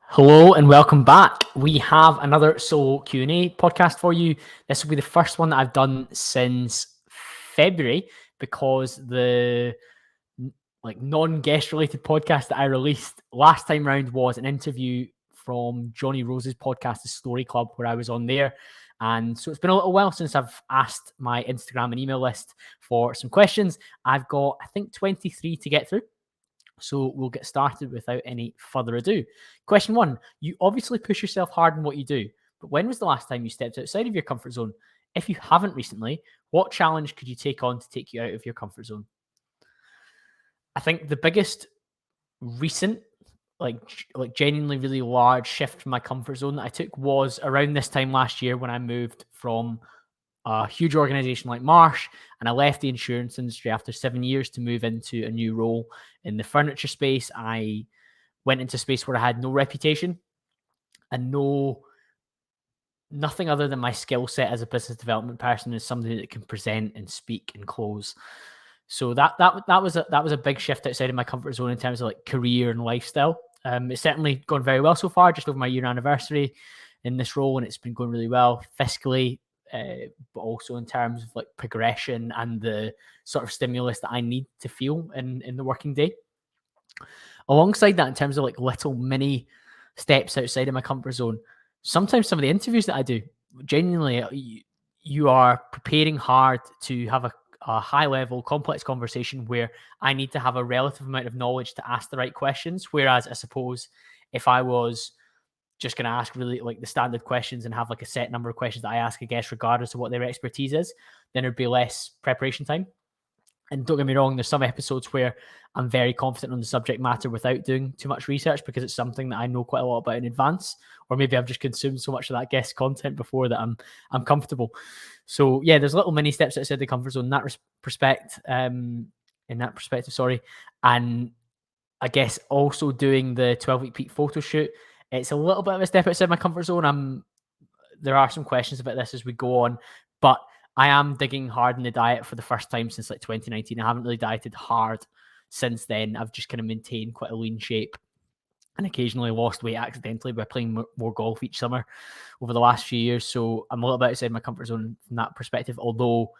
Hello and welcome back. We have another solo Q&A podcast for you. This will be the first one that I've done since February because the non-guest related podcast that I released last time round was an interview from Johnny Rose's podcast, The Story Club, where I was on there. And so it's been a little while since I've asked my Instagram and email list for some questions. I've got, I think, 23 to get through. So we'll get started without any further ado. Question 1. You obviously push yourself hard in what you do, but when was the last time you stepped outside of your comfort zone? If you haven't recently, what challenge could you take on to take you out of your comfort zone? I think the biggest recent, like genuinely really large shift from my comfort zone that I took was around this time last year when I moved from a huge organization like Marsh, and I left the insurance industry after 7 years to move into a new role in the furniture space. I went into a space where I had no reputation and nothing other than my skill set as a business development person is somebody that can present and speak and close. So that was a big shift outside of my comfort zone in terms of like career and lifestyle. It's certainly gone very well so far, just over my year anniversary in this role, and it's been going really well fiscally, but also in terms of like progression and the sort of stimulus that I need to feel in the working day. Alongside that, in terms of like little mini steps outside of my comfort zone, sometimes some of the interviews that I do, genuinely, you are preparing hard to have a high level, complex conversation where I need to have a relative amount of knowledge to ask the right questions. Whereas I suppose if I was just going to ask really like the standard questions and have like a set number of questions that I ask a guest, regardless of what their expertise is, then there'd be less preparation time. And don't get me wrong, there's some episodes where I'm very confident on the subject matter without doing too much research because it's something that I know quite a lot about in advance, or maybe I've just consumed so much of that guest content before that I'm comfortable. So yeah, there's little mini steps outside the comfort zone in that perspective, sorry. And I guess also doing the 12-week peak photo shoot, it's a little bit of a step outside my comfort zone. There are some questions about this as we go on, but I am digging hard in the diet for the first time since like 2019. I haven't really dieted hard since then. I've just kind of maintained quite a lean shape and occasionally lost weight accidentally by playing more golf each summer over the last few years. So I'm a little bit outside my comfort zone from that perspective, although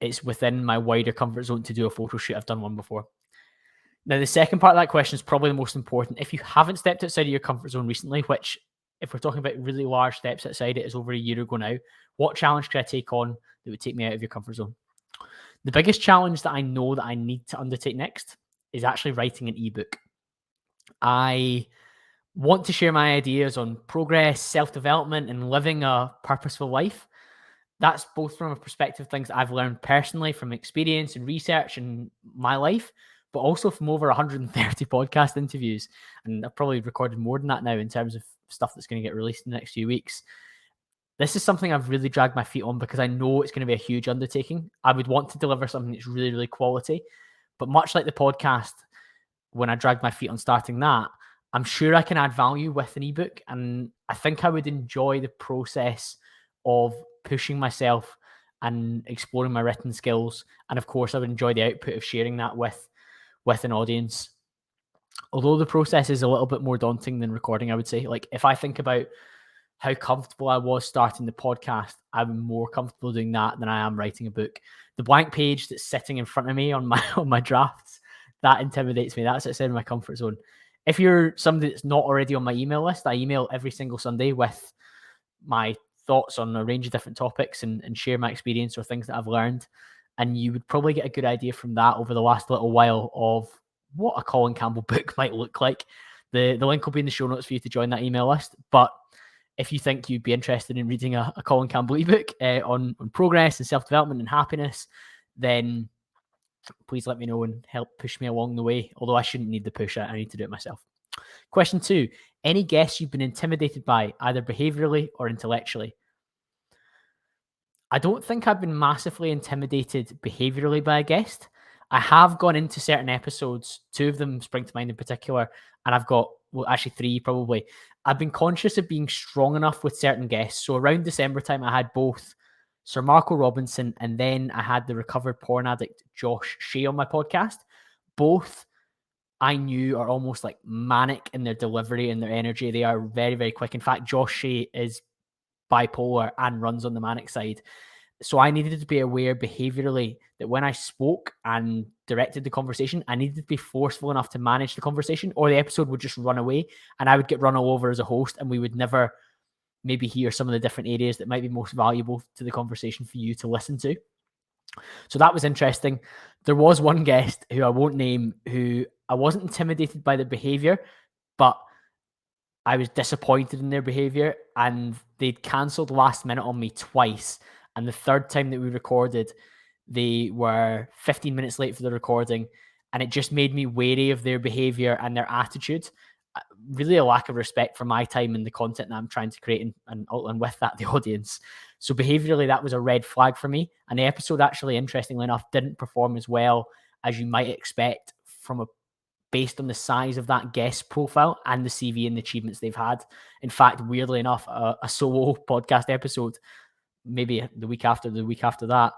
it's within my wider comfort zone to do a photo shoot. I've done one before. Now, the second part of that question is probably the most important. If you haven't stepped outside of your comfort zone recently, which if we're talking about really large steps outside it is over a year ago now, what challenge could I take on that would take me out of your comfort zone? The biggest challenge that I know that I need to undertake next is actually writing an ebook. I want to share my ideas on progress, self-development, and living a purposeful life. That's both from a perspective of things that I've learned personally from experience and research in my life, but also from over 130 podcast interviews. And I've probably recorded more than that now in terms of stuff that's going to get released in the next few weeks. This is something I've really dragged my feet on because I know it's going to be a huge undertaking. I would want to deliver something that's really, really quality. But much like the podcast, when I dragged my feet on starting that, I'm sure I can add value with an ebook. And I think I would enjoy the process of pushing myself and exploring my written skills. And of course, I would enjoy the output of sharing that with an audience. Although the process is a little bit more daunting than recording, I would say. Like if I think about how comfortable I was starting the podcast, I'm more comfortable doing that than I am writing a book. The blank page that's sitting in front of me on my drafts, that intimidates me. That's outside of my comfort zone. If you're somebody that's not already on my email list, I email every single Sunday with my thoughts on a range of different topics and share my experience or things that I've learned. And you would probably get a good idea from that over the last little while of what a Colin Campbell book might look like. The link will be in the show notes for you to join that email list. But if you think you'd be interested in reading a Colin Campbell ebook on progress and self-development and happiness, then please let me know and help push me along the way. Although I shouldn't need the push, I need to do it myself. Question 2, any guests you've been intimidated by, either behaviorally or intellectually? I don't think I've been massively intimidated behaviorally by a guest. I have gone into certain episodes, 2 of them spring to mind in particular, and I've got, well, actually 3 probably. I've been conscious of being strong enough with certain guests. So around December time, I had both Sir Marco Robinson and then I had the recovered porn addict Josh Shea on my podcast. Both I knew are almost like manic in their delivery and their energy. They are very, very quick. In fact, Josh Shea is bipolar and runs on the manic side. So I needed to be aware behaviorally that when I spoke and directed the conversation, I needed to be forceful enough to manage the conversation, or the episode would just run away and I would get run all over as a host, and we would never maybe hear some of the different areas that might be most valuable to the conversation for you to listen to. So that was interesting. There was one guest who I won't name, who I wasn't intimidated by their behavior, but I was disappointed in their behavior, and they'd cancelled last minute on me twice. And the third time that we recorded, they were 15 minutes late for the recording, and it just made me wary of their behavior and their attitude. Really a lack of respect for my time and the content that I'm trying to create, and with that, the audience. So behaviorally, that was a red flag for me. And the episode, actually, interestingly enough, didn't perform as well as you might expect based on the size of that guest profile and the CV and the achievements they've had. In fact, weirdly enough, a solo podcast episode, maybe the week after that,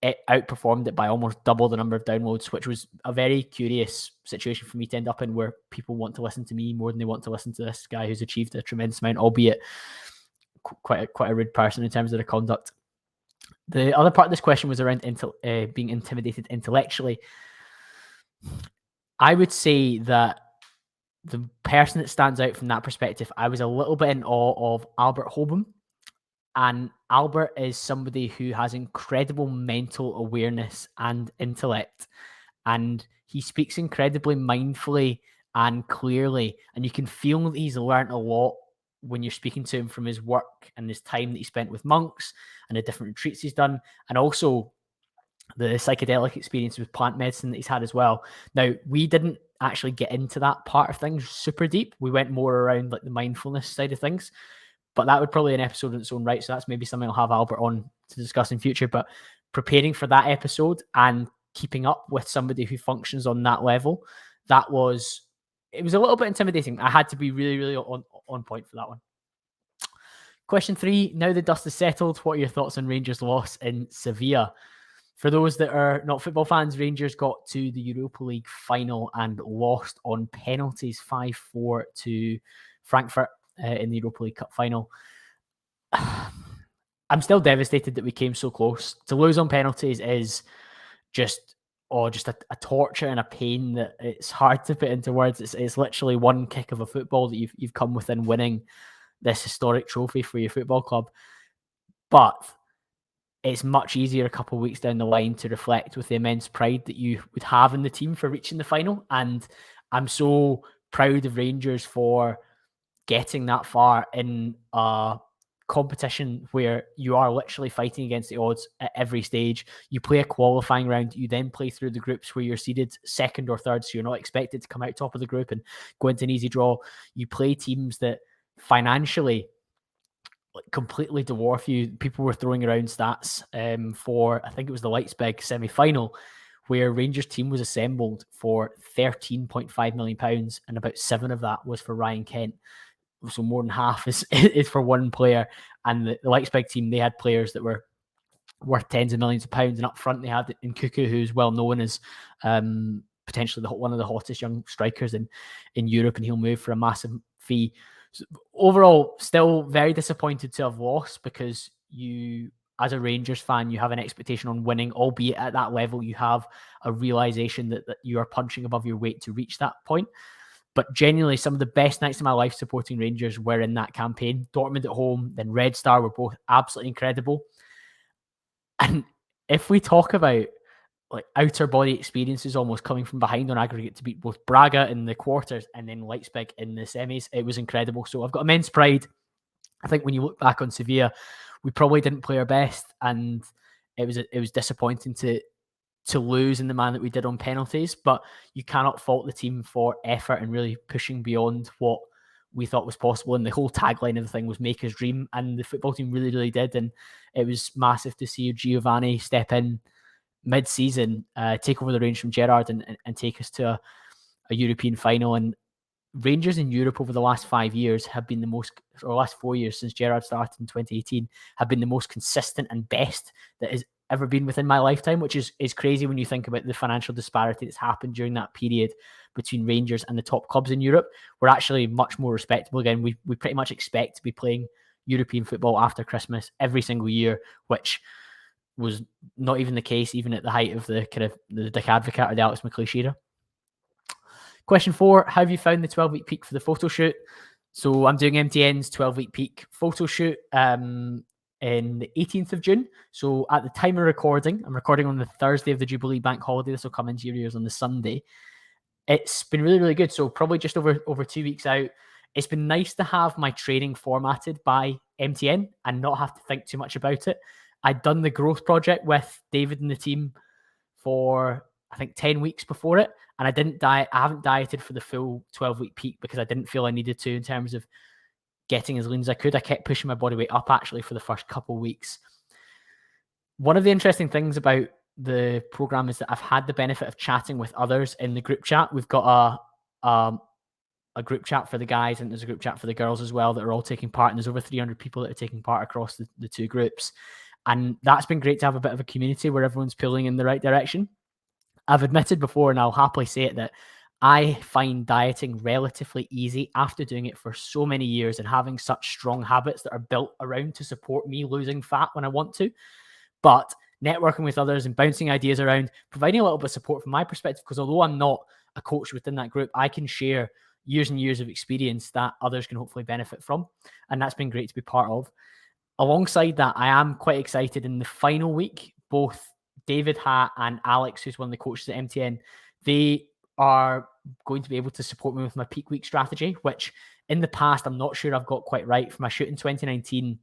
it outperformed it by almost double the number of downloads, which was a very curious situation for me to end up in, where people want to listen to me more than they want to listen to this guy who's achieved a tremendous amount, albeit quite a rude person in terms of their conduct. The other part of this question was around being intimidated intellectually. I would say that the person that stands out from that perspective, I was a little bit in awe of Albert Hobum. And Albert is somebody who has incredible mental awareness and intellect. And he speaks incredibly mindfully and clearly. And you can feel that he's learned a lot when you're speaking to him, from his work and his time that he spent with monks and the different retreats he's done. And also the psychedelic experience with plant medicine that he's had as well. Now, we didn't actually get into that part of things super deep. We went more around like the mindfulness side of things. But that would probably be an episode in its own right. So that's maybe something I'll have Albert on to discuss in future. But preparing for that episode and keeping up with somebody who functions on that level, it was a little bit intimidating. I had to be really, really on point for that one. Question 3, now the dust is settled, what are your thoughts on Rangers' loss in Sevilla? For those that are not football fans, Rangers got to the Europa League final and lost on penalties 5-4 to Frankfurt in the Europa League Cup final. I'm still devastated that we came so close. To lose on penalties is just a torture and a pain that it's hard to put into words. It's literally one kick of a football that you've come within winning this historic trophy for your football club. But it's much easier a couple of weeks down the line to reflect with the immense pride that you would have in the team for reaching the final. And I'm so proud of Rangers for getting that far in a competition where you are literally fighting against the odds at every stage. You play a qualifying round, you then play through the groups where you're seeded second or third, so you're not expected to come out top of the group and go into an easy draw. You play teams that financially completely dwarf you. People were throwing around stats for, I think it was the Leipzig semi-final, where Rangers team was assembled for £13.5 million, and about 7 of that was for Ryan Kent. So more than half is for one player. And the Leipzig team, they had players that were worth tens of millions of pounds, and up front they had Nkuku, who's well known as potentially one of the hottest young strikers in Europe, and he'll move for a massive fee. So overall, still very disappointed to have lost, because you, as a Rangers fan, you have an expectation on winning, albeit at that level you have a realization that you are punching above your weight to reach that point. But genuinely, some of the best nights of my life supporting Rangers were in that campaign. Dortmund at home, then Red Star were both absolutely incredible. And if we talk about like outer body experiences, almost coming from behind on aggregate to beat both Braga in the quarters and then Leipzig in the semis, it was incredible. So I've got immense pride. I think when you look back on Sevilla, we probably didn't play our best, and it was disappointing to lose in the manner that we did on penalties. But you cannot fault the team for effort and really pushing beyond what we thought was possible. And the whole tagline of the thing was "Make us dream," and the football team really, really did. And it was massive to see Giovanni step in mid-season, take over the reins from Gerrard and take us to a European final. And Rangers in Europe over the last 5 years have been last 4 years since Gerrard started in 2018, have been the most consistent and best that has ever been within my lifetime, which is crazy when you think about the financial disparity that's happened during that period. between Rangers and the top clubs in Europe. We're actually much more respectable again. We pretty much expect to be playing European football after Christmas every single year, which was not even the case even at the height of the kind of the Dick Advocate or the Alex McLeish era. Question 4, how have you found the 12-week peak for the photo shoot? So I'm doing MTN's 12-week peak photo shoot in the 18th of June. So at the time of recording, I'm recording on the Thursday of the Jubilee bank holiday. This will come into your ears on the Sunday. It's been really, really good. So probably just over 2 weeks out. It's been nice to have my training formatted by MTN and not have to think too much about it. I'd done the growth project with David and the team for, I think, 10 weeks before it. And I didn't diet. I haven't dieted for the full 12-week peak because I didn't feel I needed to in terms of getting as lean as I could. I kept pushing my body weight up actually for the first couple of weeks. One of the interesting things about the program is that I've had the benefit of chatting with others in the group chat. We've got a group chat for the guys and there's a group chat for the girls as well that are all taking part. And there's over 300 people that are taking part across the two groups. And that's been great to have a bit of a community where everyone's pulling in the right direction. I've admitted before, and I'll happily say it, that I find dieting relatively easy after doing it for so many years and having such strong habits that are built around to support me losing fat when I want to. But networking with others and bouncing ideas around, providing a little bit of support from my perspective, because although I'm not a coach within that group, I can share years and years of experience that others can hopefully benefit from. And that's been great to be part of. Alongside that, I am quite excited in the final week, both David Hatt and Alex, who's one of the coaches at MTN, they are going to be able to support me with my peak week strategy, which in the past, I'm not sure I've got quite right. For my shoot in 2019,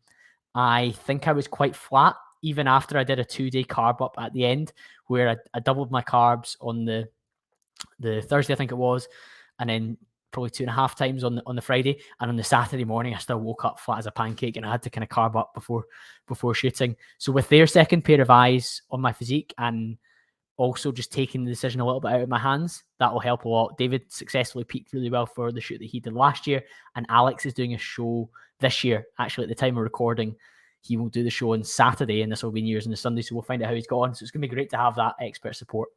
I think I was quite flat, even after I did a 2-day carb up at the end, where I doubled my carbs on the Thursday, I think it was, and then probably 2.5 times on the Friday, and on the Saturday morning I still woke up flat as a pancake and I had to kind of carb up before shooting. So with their second pair of eyes on my physique and also just taking the decision a little bit out of my hands, that will help a lot. David successfully peaked really well for the shoot that he did last year, and Alex is doing a show this year. Actually, at the time of recording, he will do the show on Saturday, and this will be New Year's on the Sunday, so we'll find out how he's got on. So it's going to be great to have that expert support.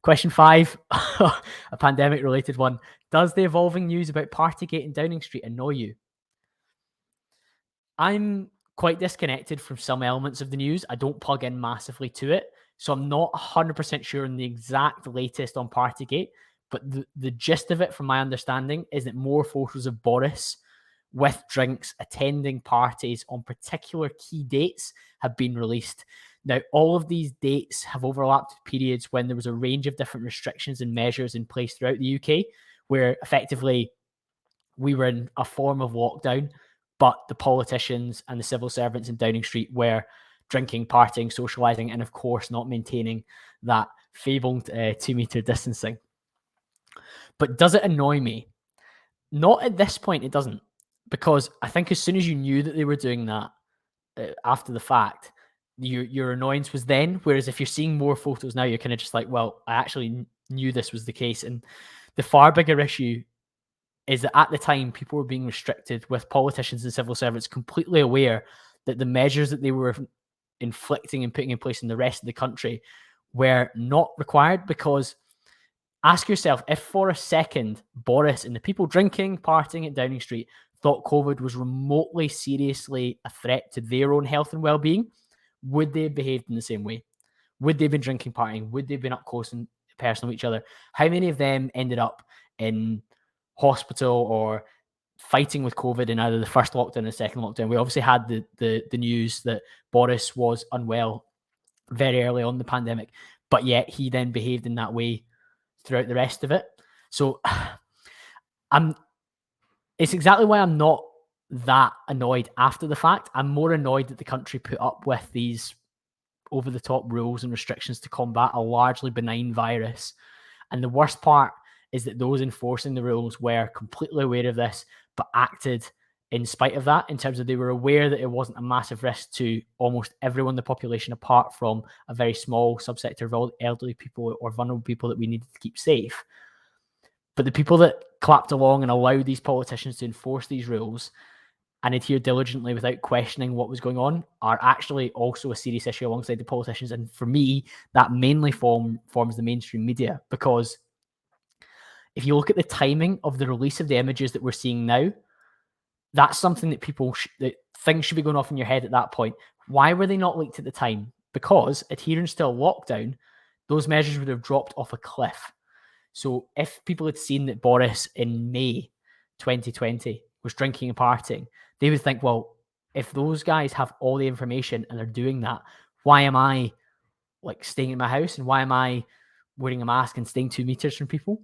Question 5, a pandemic-related one. Does the evolving news about Partygate and Downing Street annoy you? I'm quite disconnected from some elements of the news. I don't plug in massively to it, so I'm not 100% sure on the exact latest on Partygate, but the gist of it, from my understanding, is that more photos of Boris with drinks attending parties on particular key dates have been released. Now, all of these dates have overlapped periods when there was a range of different restrictions and measures in place throughout the UK, where effectively we were in a form of lockdown, but the politicians and the civil servants in Downing Street were drinking, partying, socialising, and of course not maintaining that fabled 2-metre distancing. But does it annoy me? Not at this point, it doesn't, because I think as soon as you knew that they were doing that after the fact, your annoyance was then. Whereas if you're seeing more photos now, you're kind of just like, well, I actually knew this was the case. And the far bigger issue is that at the time, people were being restricted, with politicians and civil servants completely aware that the measures that they were inflicting and putting in place in the rest of the country were not required. Because ask yourself, if for a second Boris and the people drinking, partying at Downing Street thought COVID was remotely seriously a threat to their own health and well-being, would they have behaved in the same way? Would they have been drinking, partying? Would they have been up close and personal with each other? How many of them ended up in hospital or fighting with COVID in either the first lockdown or the second lockdown? We obviously had the news that Boris was unwell very early on in the pandemic, but yet he then behaved in that way throughout the rest of it. So it's exactly why I'm not that annoyed after the fact. I'm more annoyed that the country put up with these over-the-top rules and restrictions to combat a largely benign virus. And the worst part is that those enforcing the rules were completely aware of this, but acted in spite of that, in terms of they were aware that it wasn't a massive risk to almost everyone in the population, apart from a very small subsector of elderly people or vulnerable people that we needed to keep safe. But the people that clapped along and allowed these politicians to enforce these rules and adhere diligently without questioning what was going on are actually also a serious issue alongside the politicians. And for me, that mainly forms the mainstream media, because if you look at the timing of the release of the images that we're seeing now, that's something that that things should be going off in your head at that point. Why were they not leaked at the time? Because adherence to a lockdown, those measures would have dropped off a cliff. So if people had seen that Boris in May 2020 was drinking and partying, they would think, well, if those guys have all the information and they're doing that, why am I like staying in my house, and why am I wearing a mask and staying 2 meters from people?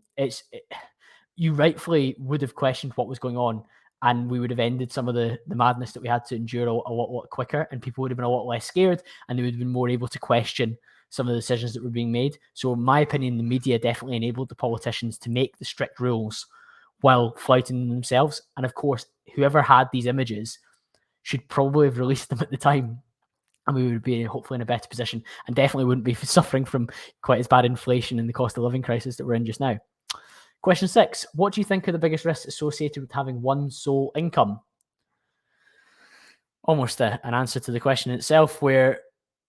You rightfully would have questioned what was going on, and we would have ended some of the madness that we had to endure a lot quicker, and people would have been a lot less scared, and they would have been more able to question some of the decisions that were being made. So in my opinion, the media definitely enabled the politicians to make the strict rules while flouting themselves. And of course, whoever had these images should probably have released them at the time, and we would be hopefully in a better position, and definitely wouldn't be suffering from quite as bad inflation and the cost of living crisis that we're in just now. Question 6. What do you think are the biggest risks associated with having one sole income? Almost an answer to the question itself, where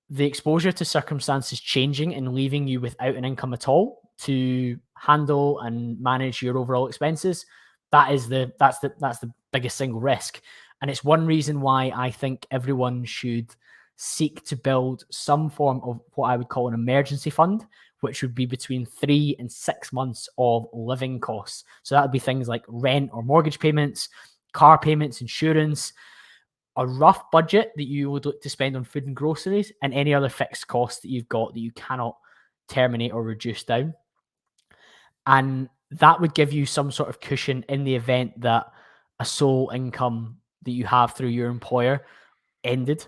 the exposure to circumstances changing and leaving you without an income at all to handle and manage your overall expenses, that's the biggest single risk. And it's one reason why I think everyone should seek to build some form of what I would call an emergency fund, which would be between 3 and 6 months of living costs. So that would be things like rent or mortgage payments, car payments, insurance, a rough budget that you would look to spend on food and groceries, and any other fixed costs that you've got that you cannot terminate or reduce down. And that would give you some sort of cushion in the event that a sole income that you have through your employer ended.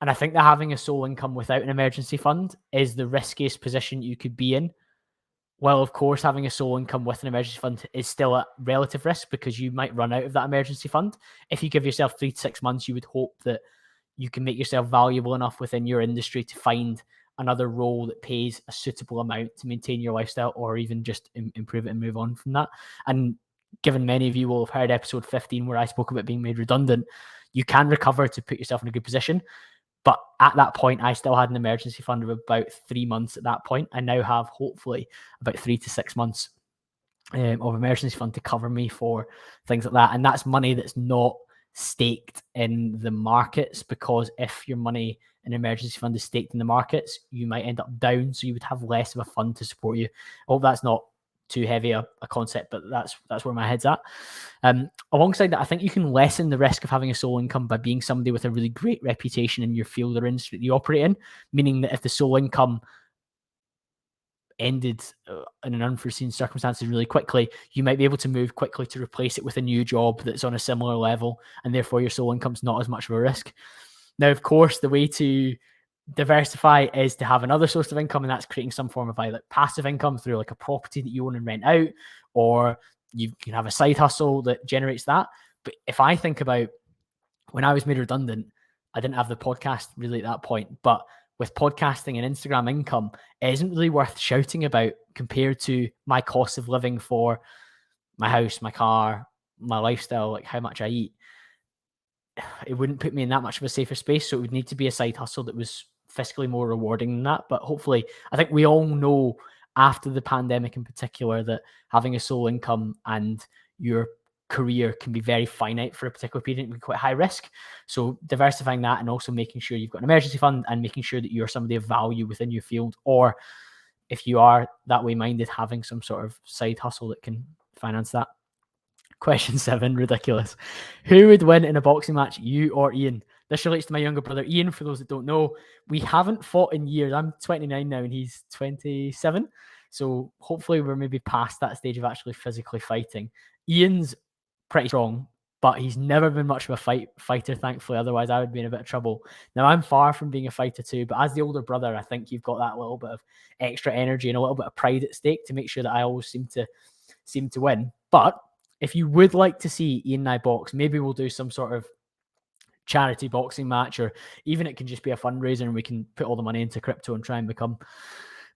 And I think that having a sole income without an emergency fund is the riskiest position you could be in. Well, of course, having a sole income with an emergency fund is still a relative risk because you might run out of that emergency fund. If you give yourself 3 to 6 months, you would hope that you can make yourself valuable enough within your industry to find another role that pays a suitable amount to maintain your lifestyle, or even just improve it and move on from that. And given many of you will have heard episode 15 where I spoke about being made redundant, you can recover to put yourself in a good position. But at that point, I still had an emergency fund of about 3 months at that point. I now have hopefully about 3 to 6 months of emergency fund to cover me for things like that. And that's money that's not staked in the markets, because if your money in emergency fund is staked in the markets, you might end up down. So you would have less of a fund to support you. I hope that's not too heavy a concept, but that's where my head's at. Alongside that, I think you can lessen the risk of having a sole income by being somebody with a really great reputation in your field or industry that you operate in, meaning that if the sole income ended in an unforeseen circumstances really quickly, you might be able to move quickly to replace it with a new job that's on a similar level, and therefore your sole income's not as much of a risk. Now, of course, the way to diversify is to have another source of income, and that's creating some form of either passive income through like a property that you own and rent out, or you can have a side hustle that generates that. But if I think about when I was made redundant, I didn't have the podcast really at that point, but with podcasting and Instagram income, it isn't really worth shouting about compared to my cost of living for my house, my car, my lifestyle, like how much I eat. It wouldn't put me in that much of a safer space. So it would need to be a side hustle that was fiscally more rewarding than that. But hopefully, I think we all know after the pandemic in particular that having a sole income and your career can be very finite for a particular period and be quite high risk. So diversifying that, and also making sure you've got an emergency fund, and making sure that you're somebody of value within your field, or if you are that way minded, having some sort of side hustle that can finance that. Question 7, ridiculous. Who would win in a boxing match, you or Ian? This relates to my younger brother, Ian, for those that don't know. We haven't fought in years. I'm 29 now and he's 27. So hopefully we're maybe past that stage of actually physically fighting. Ian's pretty strong, but he's never been much of a fighter, thankfully. Otherwise, I would be in a bit of trouble. Now, I'm far from being a fighter too, but as the older brother, I think you've got that little bit of extra energy and a little bit of pride at stake to make sure that I always seem to win. But if you would like to see Ian and I box, maybe we'll do some sort of charity boxing match, or even it can just be a fundraiser and we can put all the money into crypto and try and become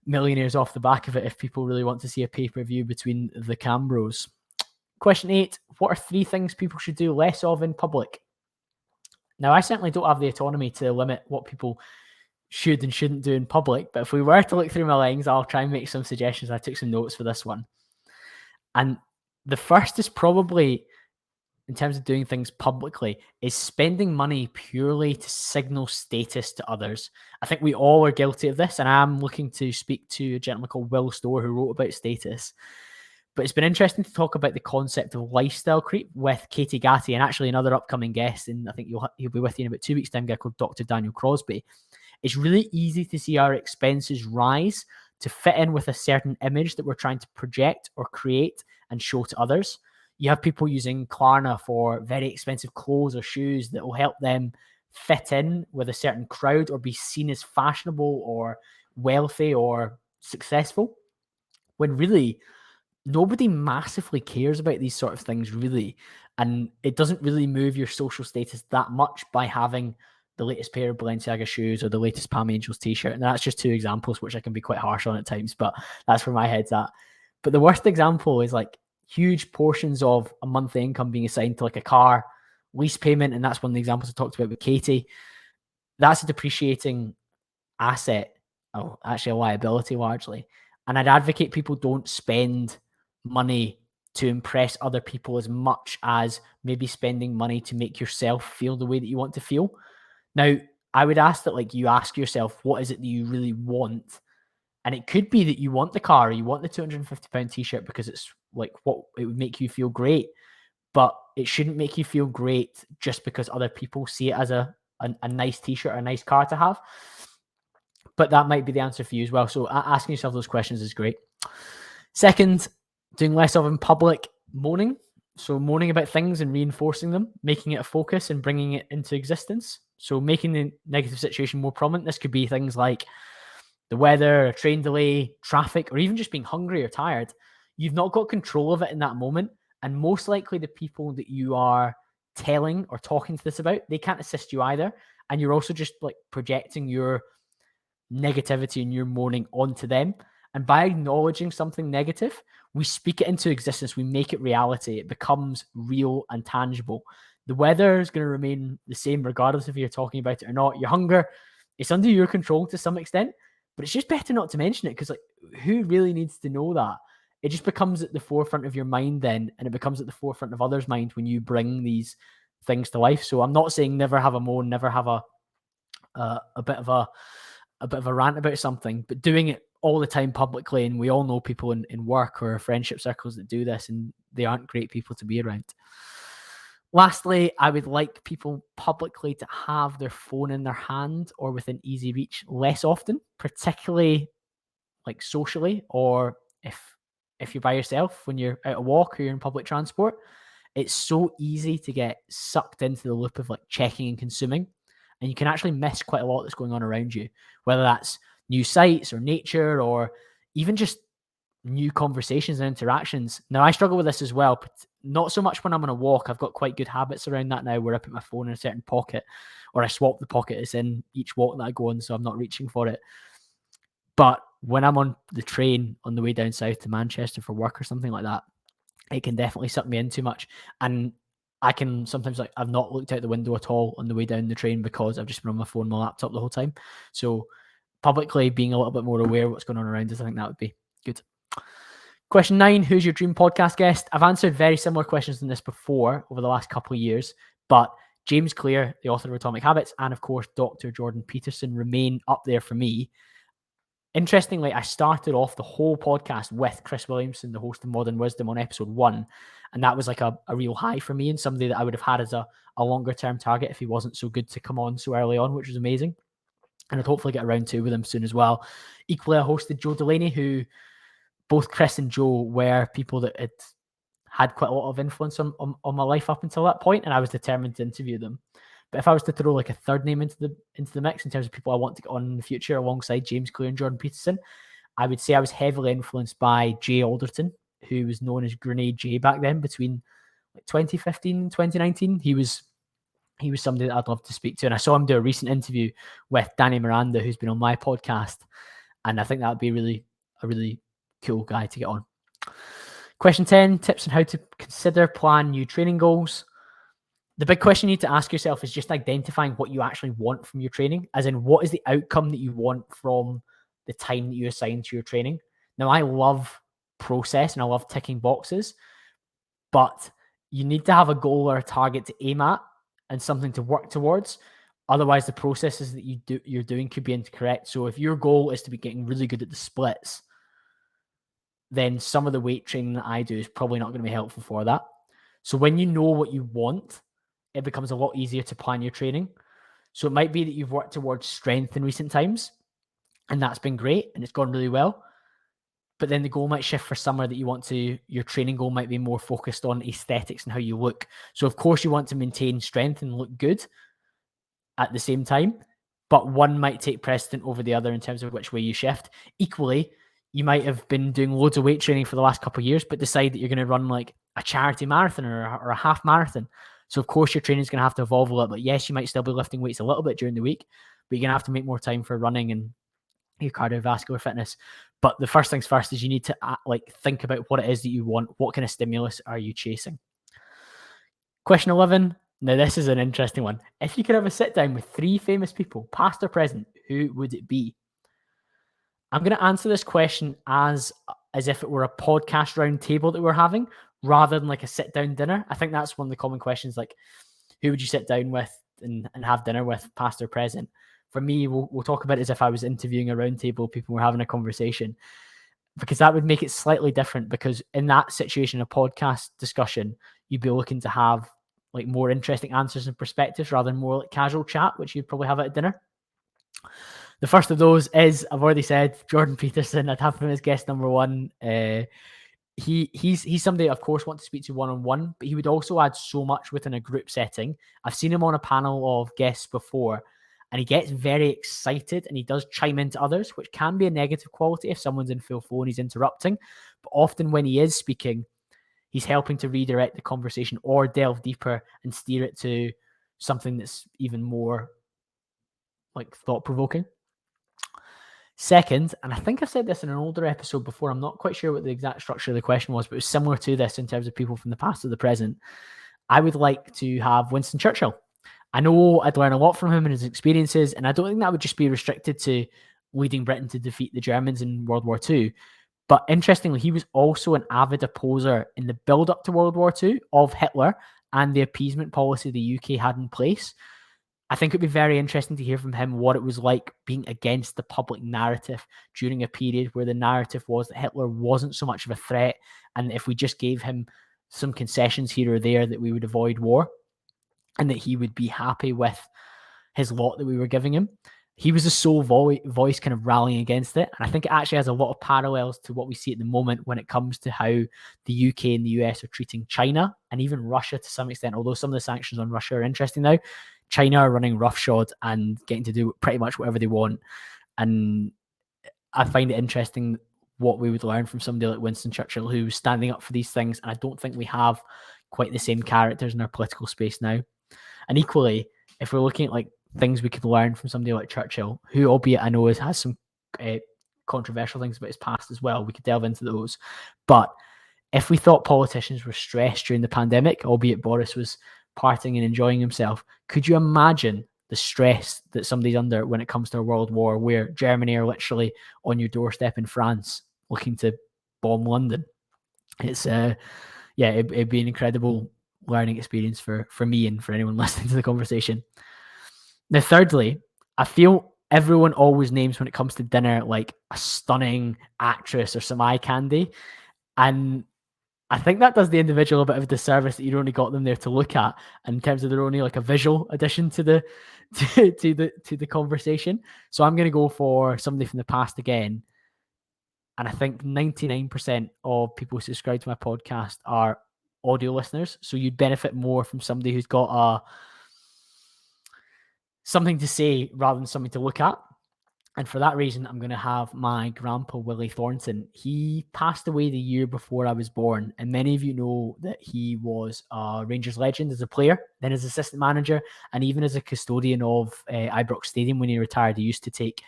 millionaires off the back of it if people really want to see a pay-per-view between the CamBros. Question 8, what are 3 things people should do less of in public? Now, I certainly don't have the autonomy to limit what people should and shouldn't do in public, but if we were to look through my lens, I'll try and make some suggestions. I took some notes for this one. And the first is probably, in terms of doing things publicly, is spending money purely to signal status to others. I think we all are guilty of this, and I'm looking to speak to a gentleman called Will Storr who wrote about status. But it's been interesting to talk about the concept of lifestyle creep with Katie Gatti and actually another upcoming guest, and I think he'll be with you in about 2 weeks' time, a guy called Dr. Daniel Crosby. It's really easy to see our expenses rise to fit in with a certain image that we're trying to project or create and show to others. You have people using Klarna for very expensive clothes or shoes that will help them fit in with a certain crowd or be seen as fashionable or wealthy or successful, when really nobody massively cares about these sort of things, really. And it doesn't really move your social status that much by having the latest pair of Balenciaga shoes or the latest Palm Angels t-shirt. And that's just 2 examples, which I can be quite harsh on at times, but that's where my head's at. But the worst example is like huge portions of a monthly income being assigned to like a car lease payment. And that's one of the examples I talked about with Katie. That's a depreciating asset, actually a liability largely. And I'd advocate people don't spend money to impress other people as much as maybe spending money to make yourself feel the way that you want to feel. Now, I would ask that, like, you ask yourself, what is it that you really want? And it could be that you want the car or you want the £250 t-shirt because it's like what it would make you feel great, but it shouldn't make you feel great just because other people see it as a nice t-shirt or a nice car to have. But that might be the answer for you as well. So asking yourself those questions is great. Second, doing less of in public, moaning. So moaning about things and reinforcing them, making it a focus and bringing it into existence. So making the negative situation more prominent. This could be things like the weather, a train delay, traffic, or even just being hungry or tired. You've not got control of it in that moment. And most likely the people that you are telling or talking to this about, they can't assist you either. And you're also just like projecting your negativity and your moaning onto them. And by acknowledging something negative, we speak it into existence. We make it reality. It becomes real and tangible. The weather is going to remain the same regardless if you're talking about it or not. Your hunger, it's under your control to some extent, but it's just better not to mention it because, like, who really needs to know that? It just becomes at the forefront of your mind then, and it becomes at the forefront of others' mind when you bring these things to life. So I'm not saying never have a moan, never have a bit of a rant about something, but doing it all the time publicly. And we all know people in work or friendship circles that do this, and they aren't great people to be around. Lastly, I would like people publicly to have their phone in their hand or within easy reach less often, particularly like socially, or if you're by yourself when you're out a walk or you're in public transport. It's so easy to get sucked into the loop of like checking and consuming. And you can actually miss quite a lot that's going on around you, whether that's new sites or nature or even just new conversations and interactions. Now, I struggle with this as well, but not so much when I'm on a walk. I've got quite good habits around that now where I put my phone in a certain pocket or I swap the pocket it's in each walk that I go on so I'm not reaching for it. But when I'm on the train on the way down south to Manchester for work or something like that, it can definitely suck me in too much. And I can sometimes, like, I've not looked out the window at all on the way down the train because I've just been on my phone, my laptop the whole time. So publicly being a little bit more aware of what's going on around us, I think that would be good. Question 9, who's your dream podcast guest? I've answered very similar questions than this before over the last couple of years, but James Clear, the author of Atomic Habits, and of course, Dr. Jordan Peterson remain up there for me. Interestingly, I started off the whole podcast with Chris Williamson, the host of Modern Wisdom, on episode 1. And that was like a real high for me and somebody that I would have had as a longer term target if he wasn't so good to come on so early on, which was amazing. And I'd hopefully get around to with him soon as well. Equally, I hosted Joe Delaney, who both Chris and Joe were people that had quite a lot of influence on my life up until that point, and I was determined to interview them. But if I was to throw like a third name into the mix in terms of people I want to get on in the future alongside James Clear and Jordan Peterson, I would say I was heavily influenced by Jay Alderton, who was known as Grenade Jay back then between like 2015 and 2019. He was somebody that I'd love to speak to. And I saw him do a recent interview with Danny Miranda, who's been on my podcast. And I think that would be a really cool guy to get on. Question 10, tips on how to consider, plan new training goals. The big question you need to ask yourself is just identifying what you actually want from your training, as in what is the outcome that you want from the time that you assign to your training. Now, I love process and I love ticking boxes, but you need to have a goal or a target to aim at and something to work towards. Otherwise, the processes that you're doing could be incorrect. So if your goal is to be getting really good at the splits, then some of the weight training that I do is probably not going to be helpful for that. So when you know what you want, it becomes a lot easier to plan your training. So it might be that you've worked towards strength in recent times, and that's been great, and it's gone really well. But then the goal might shift for summer that your training goal might be more focused on aesthetics and how you look. So of course you want to maintain strength and look good at the same time, but one might take precedent over the other in terms of which way you shift. Equally, you might have been doing loads of weight training for the last couple of years, but decide that you're going to run like a charity marathon or a half marathon. So of course your training is going to have to evolve a little bit. Yes, you might still be lifting weights a little bit during the week, but you're going to have to make more time for running and your cardiovascular fitness. But the first things first is you need to think about what it is that you want. What kind of stimulus are you chasing? Question 11. Now, this is an interesting one. If you could have a sit down with 3 famous people, past or present, who would it be? I'm going to answer this question as if it were a podcast round table that we're having, rather than like a sit down dinner. I think that's one of the common questions, like who would you sit down with and have dinner with, past or present? For me, we'll talk about it as if I was interviewing a round table, people were having a conversation, because that would make it slightly different. Because in that situation, a podcast discussion, you'd be looking to have like more interesting answers and perspectives rather than more like casual chat, which you'd probably have at dinner. The first of those is, I've already said, Jordan Peterson. I'd have him as guest number 1. He's somebody I, of course, want to speak to one-on-one, but he would also add so much within a group setting. I've seen him on a panel of guests before, and he gets very excited and he does chime into others, which can be a negative quality if someone's in full flow and he's interrupting. But often when he is speaking, he's helping to redirect the conversation or delve deeper and steer it to something that's even more like thought-provoking. Second, and I think I've said this in an older episode before, I'm not quite sure what the exact structure of the question was, but it was similar to this in terms of people from the past or the present. I would like to have Winston Churchill. I know I'd learn a lot from him and his experiences, and I don't think that would just be restricted to leading Britain to defeat the Germans in World War II. But interestingly, he was also an avid opposer in the build-up to World War II of Hitler and the appeasement policy the UK had in place. I think it'd be very interesting to hear from him what it was like being against the public narrative during a period where the narrative was that Hitler wasn't so much of a threat, and if we just gave him some concessions here or there, that we would avoid war, and that he would be happy with his lot that we were giving him. He was the sole voice kind of rallying against it. And I think it actually has a lot of parallels to what we see at the moment when it comes to how the UK and the US are treating China and even Russia to some extent, although some of the sanctions on Russia are interesting now. China are running roughshod and getting to do pretty much whatever they want. And I find it interesting what we would learn from somebody like Winston Churchill, who's standing up for these things. And I don't think we have quite the same characters in our political space now. And equally, if we're looking at like things we could learn from somebody like Churchill, who, albeit I know has some controversial things about his past as well, we could delve into those. But if we thought politicians were stressed during the pandemic, albeit Boris was partying and enjoying himself, could you imagine the stress that somebody's under when it comes to a world war where Germany are literally on your doorstep in France looking to bomb London? It's it'd be an incredible learning experience for me and for anyone listening to the conversation. Now, thirdly, I feel everyone always names when it comes to dinner like a stunning actress or some eye candy, and I think that does the individual a bit of a disservice that you only got them there to look at, in terms of they're only like a visual addition to the to the conversation. So I'm going to go for somebody from the past again. And I think 99% of people who subscribe to my podcast are audio listeners. So you'd benefit more from somebody who's got something to say rather than something to look at. And for that reason, I'm going to have my grandpa, Willie Thornton. He passed away the year before I was born. And many of you know that he was a Rangers legend as a player, then as assistant manager, and even as a custodian of Ibrox Stadium when he retired. He used to take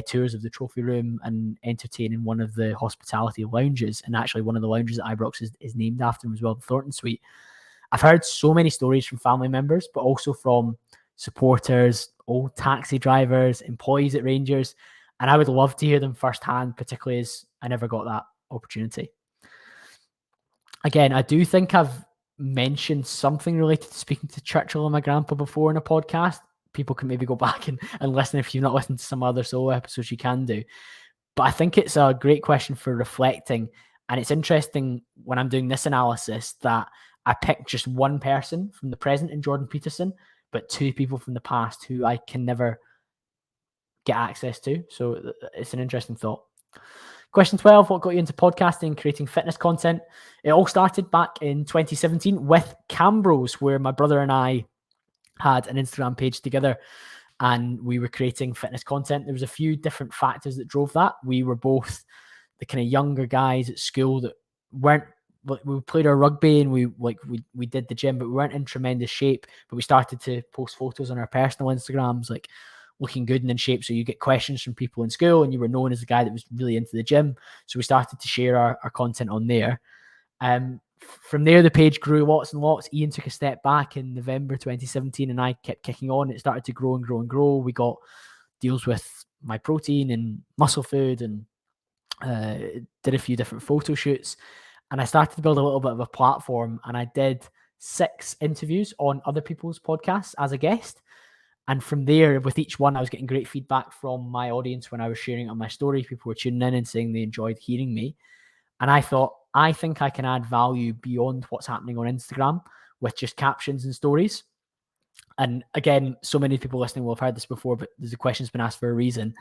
tours of the trophy room and entertain in one of the hospitality lounges. And actually one of the lounges at Ibrox is named after him as well, the Thornton Suite. I've heard so many stories from family members, but also from supporters, old taxi drivers, employees at Rangers, and I would love to hear them firsthand, particularly as I never got that opportunity. Again, I do think I've mentioned something related to speaking to Churchill and my grandpa before in a podcast. People can maybe go back and listen. If you've not listened to some other solo episodes, you can do. But I think it's a great question for reflecting. And it's interesting when I'm doing this analysis that I picked just one person from the present in Jordan Peterson, but two people from the past who I can never get access to. So it's an interesting thought. Question 12, what got you into podcasting and creating fitness content? It all started back in 2017 with CamBros, where my brother and I had an Instagram page together and we were creating fitness content. There was a few different factors that drove that. We were both the kind of younger guys at school that weren't, we played our rugby and we did the gym, but we weren't in tremendous shape. But we started to post photos on our personal Instagrams, like looking good and in shape. So you get questions from people in school and you were known as the guy that was really into the gym. So we started to share our content on there. From there, the page grew lots and lots. Ian took a step back in November 2017 and I kept kicking on. It started to grow and grow and grow. We got deals with My Protein and Muscle Food and did a few different photo shoots. And I started to build a little bit of a platform, and I did 6 interviews on other people's podcasts as a guest. And from there, with each one, I was getting great feedback from my audience when I was sharing it on my story. People were tuning in and saying they enjoyed hearing me. And I thought, I think I can add value beyond what's happening on Instagram with just captions and stories. And again, so many people listening will have heard this before, but the question's been asked for a reason.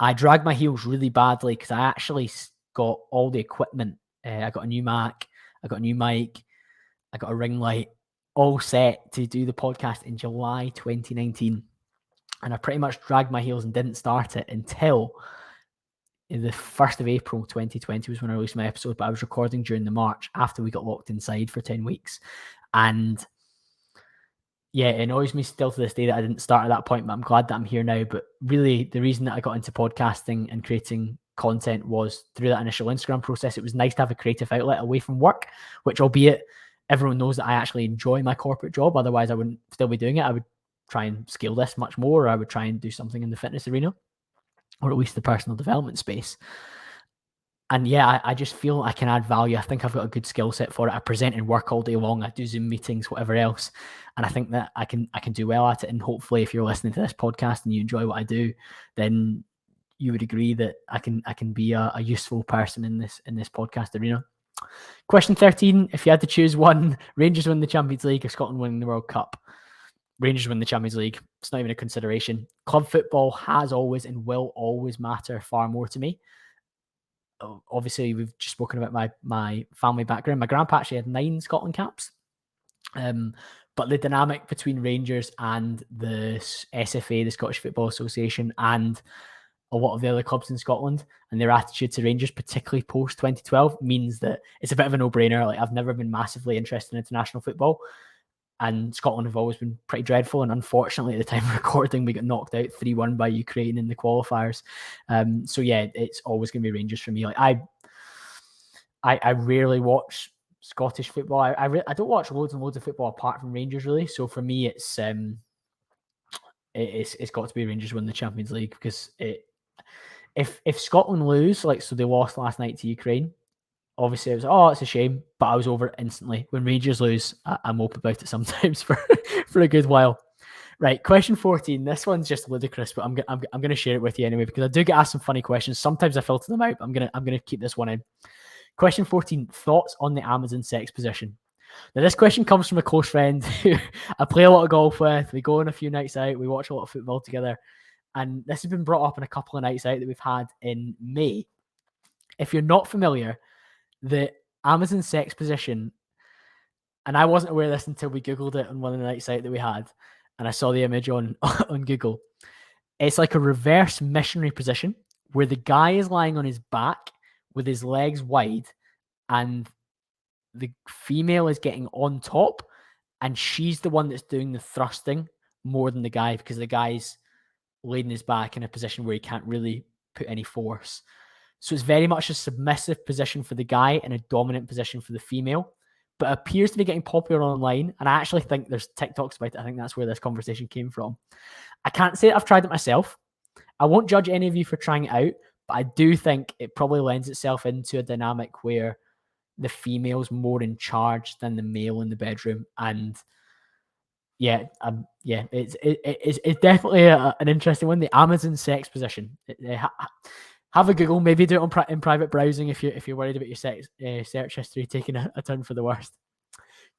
I dragged my heels really badly because I actually got all the equipment. I got a new Mac, I got a new mic, I got a ring light, all set to do the podcast in July 2019. And I pretty much dragged my heels and didn't start it until the 1st of April 2020 was when I released my episode, but I was recording during the March after we got locked inside for 10 weeks. And yeah, it annoys me still to this day that I didn't start at that point, but I'm glad that I'm here now. But really, the reason that I got into podcasting and creating content was through that initial Instagram process. It was nice to have a creative outlet away from work, which, albeit everyone knows that I actually enjoy my corporate job, otherwise I wouldn't still be doing it. I would try and scale this much more, or I would try and do something in the fitness arena, or at least the personal development space. And yeah, I just feel I can add value. I think I've got a good skill set for it. I present and work all day long. I do Zoom meetings, whatever else. And I think that I can do well at it. And hopefully if you're listening to this podcast and you enjoy what I do, then you would agree that I can be a useful person in this podcast arena. Question 13, if you had to choose one, Rangers win the Champions League or Scotland winning the World Cup? Rangers win the Champions League. It's not even a consideration. Club football has always and will always matter far more to me. Obviously, we've just spoken about my family background. My grandpa actually had 9 Scotland caps. But the dynamic between Rangers and the SFA, the Scottish Football Association, and a lot of the other clubs in Scotland and their attitude to Rangers, particularly post 2012, means that it's a bit of a no-brainer. Like, I've never been massively interested in international football, and Scotland have always been pretty dreadful. And unfortunately, at the time of recording, we got knocked out 3-1 by Ukraine in the qualifiers. So yeah, it's always going to be Rangers for me. Like, I rarely watch Scottish football. I don't watch loads and loads of football apart from Rangers, really. So for me, it's got to be Rangers win the Champions League, because if Scotland lose, like, so they lost last night to Ukraine, obviously, it was, it's a shame, but I was over it instantly. When Rangers lose, I mope about it sometimes for a good while. Right, question 14. This one's just ludicrous, but I'm going to share it with you anyway, because I do get asked some funny questions. Sometimes I filter them out. I'm gonna keep this one in. Question 14. Thoughts on the Amazon sex position? Now, this question comes from a close friend who I play a lot of golf with. We go on a few nights out. We watch a lot of football together. And this has been brought up in a couple of nights out that we've had in May. If you're not familiar, the Amazon sex position, and I wasn't aware of this until we Googled it on one of the nights out that we had, and I saw the image on Google. It's like a reverse missionary position where the guy is lying on his back with his legs wide, and the female is getting on top, and she's the one that's doing the thrusting more than the guy, because the guy's laid his back in a position where he can't really put any force. So it's very much a submissive position for the guy and a dominant position for the female, but appears to be getting popular online. And I actually think there's TikToks about it. I think that's where this conversation came from. I can't say that I've tried it myself. I won't judge any of you for trying it out, But I do think it probably lends itself into a dynamic where the female's more in charge than the male in the bedroom. And it's definitely an interesting one. The Amazon sex position. Have a Google. Maybe do it in private browsing if you're worried about your search history taking a turn for the worst.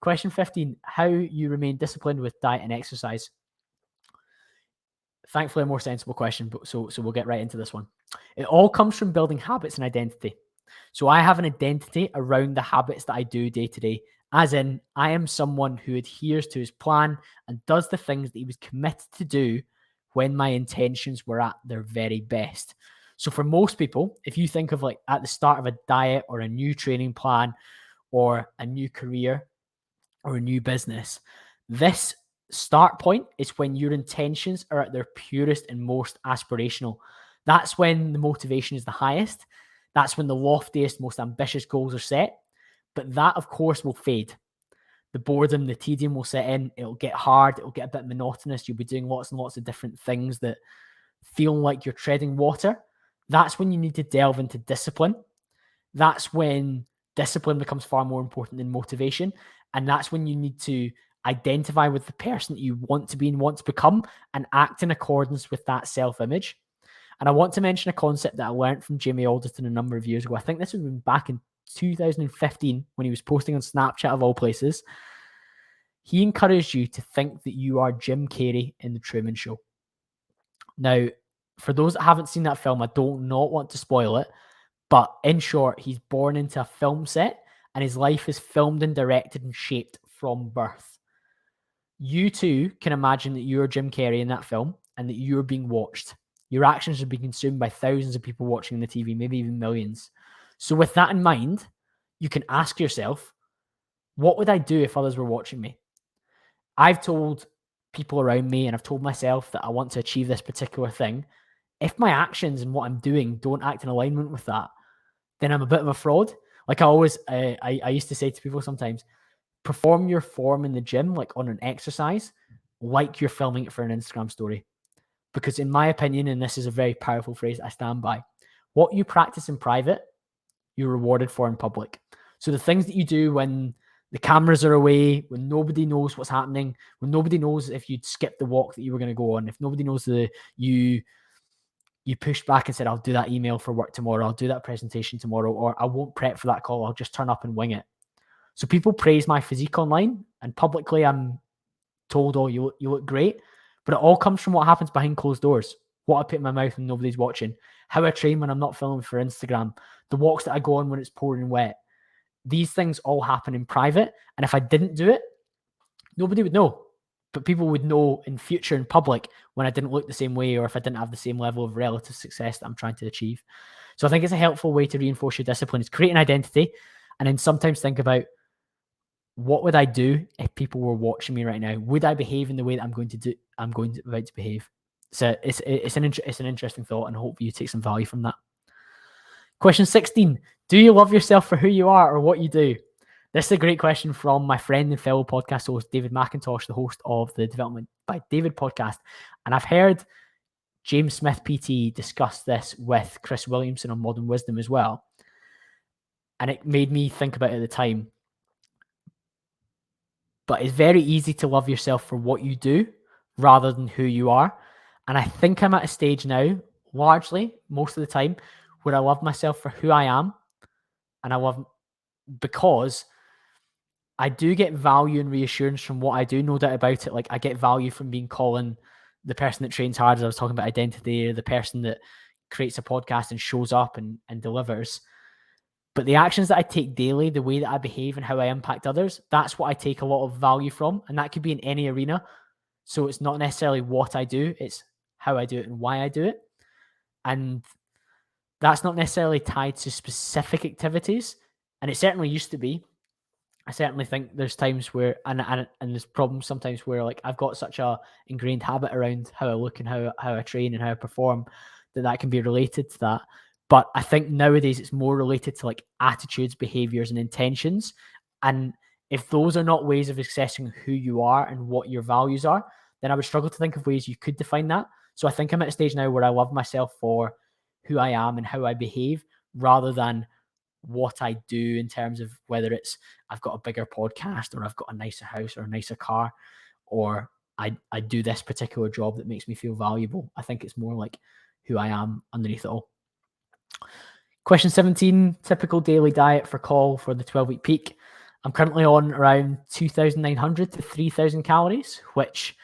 Question 15: how you remain disciplined with diet and exercise. Thankfully, a more sensible question, but so we'll get right into this one. It all comes from building habits and identity. So I have an identity around the habits that I do day to day, as in I am someone who adheres to his plan and does the things that he was committed to do when my intentions were at their very best. So for most people, if you think of like at the start of a diet or a new training plan or a new career or a new business, this start point is when your intentions are at their purest and most aspirational. That's when the motivation is the highest. That's when the loftiest, most ambitious goals are set. But that, of course, will fade. The boredom, the tedium will set in. It'll get hard. It'll get a bit monotonous. You'll be doing lots and lots of different things that feel like you're treading water. That's when you need to delve into discipline. That's when discipline becomes far more important than motivation. And that's when you need to identify with the person that you want to be and want to become and act in accordance with that self-image. And I want to mention a concept that I learned from Jamie Alderton a number of years ago. I think this was back in 2015 when he was posting on Snapchat of all places. He encouraged you to think that you are Jim Carrey in The Truman Show. Now, for those that haven't seen that film, I don't not want to spoil it, but in short, he's born into a film set and his life is filmed and directed and shaped from birth. You too can imagine that you're Jim Carrey in that film and that you're being watched. Your actions are being consumed by thousands of people watching the TV, maybe even millions. So with that in mind, you can ask yourself, what would I do if others were watching me? I've told people around me and I've told myself that I want to achieve this particular thing. If my actions and what I'm doing don't act in alignment with that, then I'm a bit of a fraud. Like I used to say to people sometimes, perform your form in the gym, like on an exercise, like you're filming it for an Instagram story. Because in my opinion, and this is a very powerful phrase I stand by, what you practice in private, you're rewarded for in public. So the things that you do when the cameras are away, when nobody knows what's happening, when nobody knows if you'd skipped the walk that you were going to go on, if nobody knows you pushed back and said, I'll do that email for work tomorrow, I'll do that presentation tomorrow, or I won't prep for that call, I'll just turn up and wing it. So people praise my physique online and publicly I'm told, oh, you look great. But it all comes from what happens behind closed doors. What I put in my mouth when nobody's watching. How I train when I'm not filming for Instagram. The walks that I go on when it's pouring wet. These things all happen in private. And if I didn't do it, nobody would know. But people would know in future in public when I didn't look the same way or if I didn't have the same level of relative success that I'm trying to achieve. So I think it's a helpful way to reinforce your discipline is create an identity and then sometimes think about, what would I do if people were watching me right now? Would I behave in the way that I'm about to behave? So it's an interesting thought, and I hope you take some value from that. Question 16: do you love yourself for who you are or what you do? This is a great question from my friend and fellow podcast host David McIntosh, the host of the Development by David podcast, and I've heard James Smith PT discuss this with Chris Williamson on Modern Wisdom as well, and it made me think about it at the time. But it's very easy to love yourself for what you do rather than who you are. And I think I'm at a stage now, largely, most of the time, where I love myself for who I am. And I love, because I do get value and reassurance from what I do, no doubt about it. Like I get value from being Colin, the person that trains hard, as I was talking about identity, or the person that creates a podcast and shows up and delivers. But the actions that I take daily, the way that I behave and how I impact others, that's what I take a lot of value from. And that could be in any arena. So it's not necessarily what I do, it's how I do it and why I do it. And that's not necessarily tied to specific activities. And it certainly used to be. I certainly think there's times where, and there's problems sometimes where like I've got such a ingrained habit around how I look and how I train and how I perform that can be related to that. But I think nowadays it's more related to like attitudes, behaviors, and intentions. And if those are not ways of assessing who you are and what your values are, then I would struggle to think of ways you could define that. So I think I'm at a stage now where I love myself for who I am and how I behave, rather than what I do in terms of whether it's I've got a bigger podcast, or I've got a nicer house or a nicer car, or I do this particular job that makes me feel valuable. I think it's more like who I am underneath it all. Question 17, typical daily diet for call for the 12-week peak. I'm currently on around 2,900 to 3,000 calories, which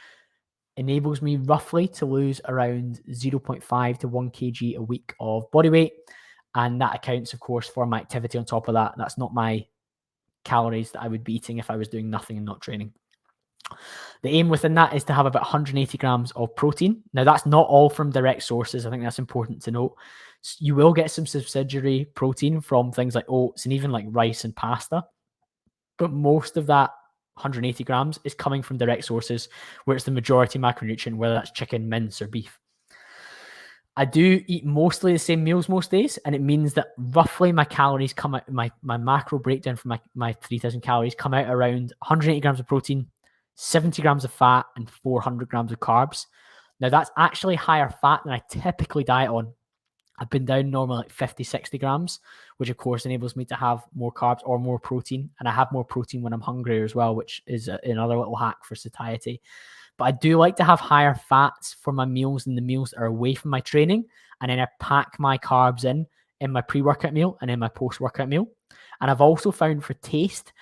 enables me roughly to lose around 0.5 to 1 kg a week of body weight. And that accounts, of course, for my activity on top of that. That's not my calories that I would be eating if I was doing nothing and not training. The aim within that is to have about 180 grams of protein. Now, that's not all from direct sources. I think that's important to note. You will get some subsidiary protein from things like oats and even like rice and pasta. But most of that 180 grams is coming from direct sources, where it's the majority macronutrient, whether that's chicken, mince, or beef. I do eat mostly the same meals most days, and it means that roughly my calories come out, my macro breakdown for my 3,000 calories come out around 180 grams of protein, 70 grams of fat, and 400 grams of carbs. Now, that's actually higher fat than I typically diet on. I've been down normally like 50, 60 grams, which of course enables me to have more carbs or more protein. And I have more protein when I'm hungrier as well, which is another little hack for satiety. But I do like to have higher fats for my meals than the meals that are away from my training. And then I pack my carbs in my pre-workout meal and in my post-workout meal. And I've also found for taste,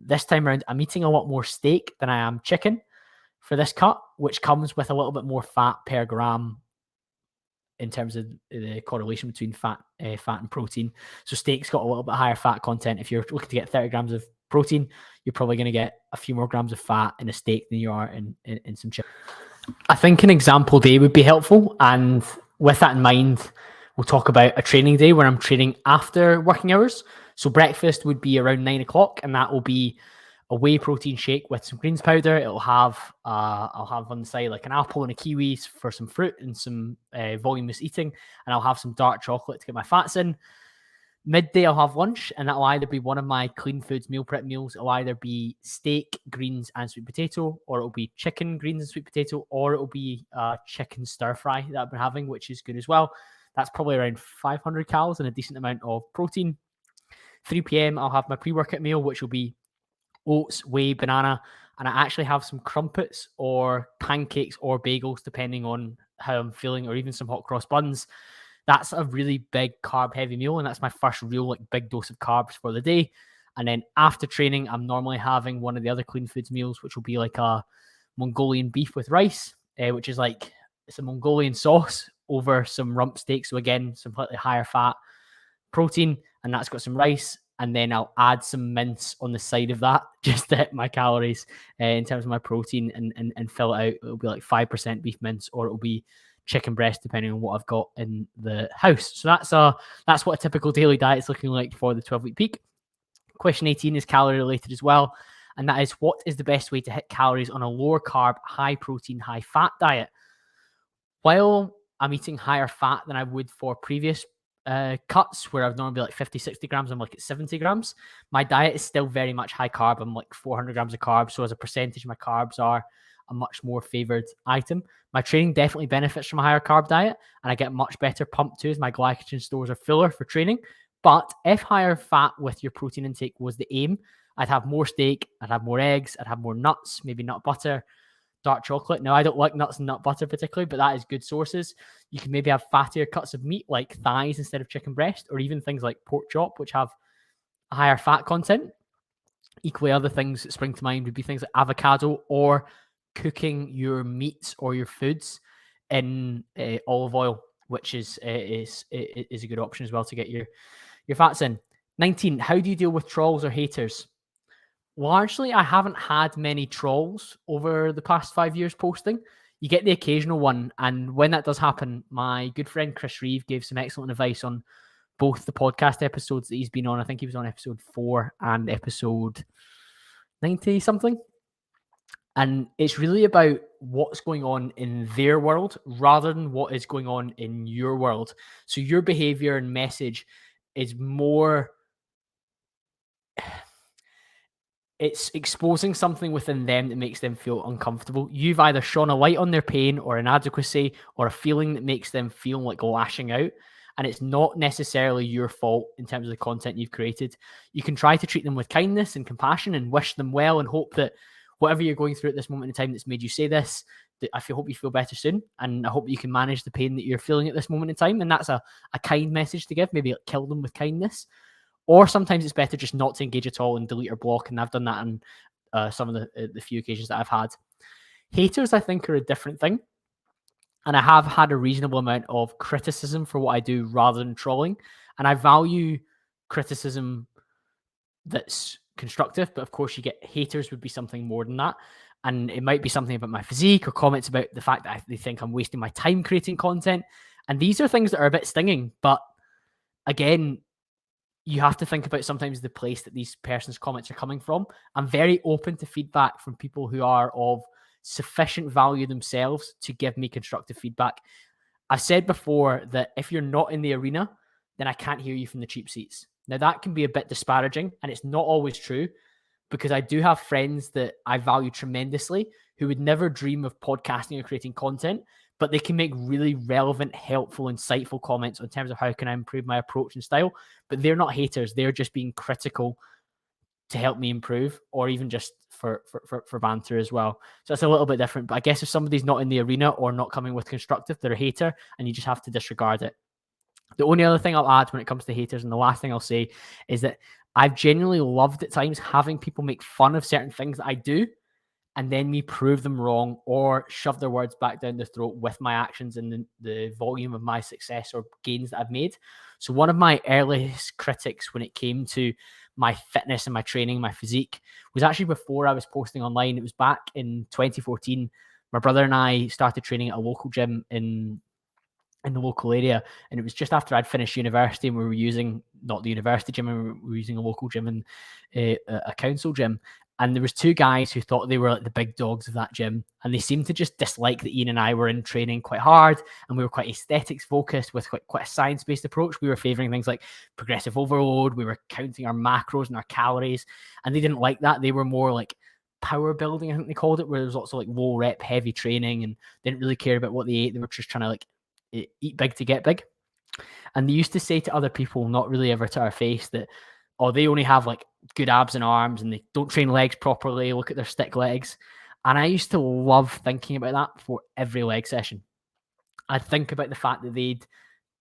this time around, I'm eating a lot more steak than I am chicken for this cut, which comes with a little bit more fat per gram in terms of the correlation between fat and protein. So steak's got a little bit higher fat content. If you're looking to get 30 grams of protein, you're probably going to get a few more grams of fat in a steak than you are in some chicken. I think an example day would be helpful. And with that in mind, we'll talk about a training day where I'm training after working hours. So breakfast would be around 9 o'clock, and that will be a whey protein shake with some greens powder. It'll have, I'll have on the side like an apple and a kiwi for some fruit and some voluminous eating. And I'll have some dark chocolate to get my fats in. Midday, I'll have lunch, and that'll either be one of my clean foods meal prep meals. It'll either be steak, greens, and sweet potato, or it'll be chicken, greens, and sweet potato, or it'll be chicken stir fry that I've been having, which is good as well. That's probably around 500 calories and a decent amount of protein. 3 p.m., I'll have my pre-workout meal, which will be oats, whey, banana, and I actually have some crumpets or pancakes or bagels, depending on how I'm feeling, or even some hot cross buns. That's a really big carb-heavy meal, and that's my first real like big dose of carbs for the day. And then after training, I'm normally having one of the other clean foods meals, which will be like a Mongolian beef with rice, which is like it's a Mongolian sauce over some rump steak. So again, some slightly higher fat protein, and that's got some rice. And then I'll add some mince on the side of that just to hit my calories in terms of my protein and fill it out. It'll be like 5% beef mince, or it'll be chicken breast, depending on what I've got in the house. So that's what a typical daily diet is looking like for the 12-week peak. Question 18 is calorie related as well. And that is, what is the best way to hit calories on a lower carb, high protein, high fat diet? While I'm eating higher fat than I would for previous cuts, where I've normally be like 50, 60 grams, I'm like at 70 grams. My diet is still very much high carb. I'm like 400 grams of carbs. So as a percentage, my carbs are a much more favored item. My training definitely benefits from a higher carb diet, and I get much better pump too, as my glycogen stores are fuller for training. But if higher fat with your protein intake was the aim, I'd have more steak, I'd have more eggs, I'd have more nuts, maybe nut butter, dark chocolate. Now, I don't like nuts and nut butter particularly, but that is good sources. You can maybe have fattier cuts of meat like thighs instead of chicken breast, or even things like pork chop, which have a higher fat content. Equally, other things that spring to mind would be things like avocado, or cooking your meats or your foods in olive oil, which is a good option as well to get your fats in. 19, how do you deal with trolls or haters? Largely, I haven't had many trolls over the past 5 years posting. You get the occasional one, and when that does happen, my good friend Chris Reeve gave some excellent advice on both the podcast episodes that he's been on. I think he was on episode 4 and episode 90 something. And it's really about what's going on in their world rather than what is going on in your world. So your behavior and message is more, it's exposing something within them that makes them feel uncomfortable. You've either shone a light on their pain or inadequacy or a feeling that makes them feel like lashing out. and it's not necessarily your fault in terms of the content you've created. You can try to treat them with kindness and compassion and wish them well and hope that whatever you're going through at this moment in time that's made you say this, that I hope you feel better soon, and I hope you can manage the pain that you're feeling at this moment in time. And that's a kind message to give. Maybe like kill them with kindness. Or sometimes it's better just not to engage at all and delete or block. And I've done that on some of the few occasions that I've had. Haters, I think, are a different thing. And I have had a reasonable amount of criticism for what I do rather than trolling. And I value criticism that's constructive, but of course you get haters would be something more than that. And it might be something about my physique or comments about the fact that they think I'm wasting my time creating content. And these are things that are a bit stinging, but again, you have to think about sometimes the place that these person's comments are coming from. I'm very open to feedback from people who are of sufficient value themselves to give me constructive feedback. I've said before that if you're not in the arena, then I can't hear you from the cheap seats. Now, that can be a bit disparaging, and it's not always true, because I do have friends that I value tremendously who would never dream of podcasting or creating content, but they can make really relevant, helpful, insightful comments in terms of how can I improve my approach and style. But they're not haters. They're just being critical to help me improve, or even just for banter as well. So it's a little bit different. But I guess if somebody's not in the arena or not coming with constructive, they're a hater, and you just have to disregard it. The only other thing I'll add when it comes to haters, and the last thing I'll say, is that I've genuinely loved at times having people make fun of certain things that I do, and then me prove them wrong or shove their words back down their throat with my actions and the volume of my success or gains that I've made. So one of my earliest critics when it came to my fitness and my training, my physique, was actually before I was posting online. It was back in 2014. My brother and I started training at a local gym in the local area, and it was just after I'd finished university, and we were using not the university gym, we were using a local gym and a council gym. And there was two guys who thought they were like the big dogs of that gym, and they seemed to just dislike that Ian and I were in training quite hard, and we were quite aesthetics focused with quite a science-based approach. We were favoring things like progressive overload. We were counting our macros and our calories, and they didn't like that. They were more like power building, I think they called it, where there was lots of like low rep, heavy training, and didn't really care about what they ate. They were just trying to like eat big to get big. And they used to say to other people, not really ever to our face, that, oh, they only have like good abs and arms and they don't train legs properly. Look at their stick legs. And I used to love thinking about that before every leg session. I'd think about the fact that they'd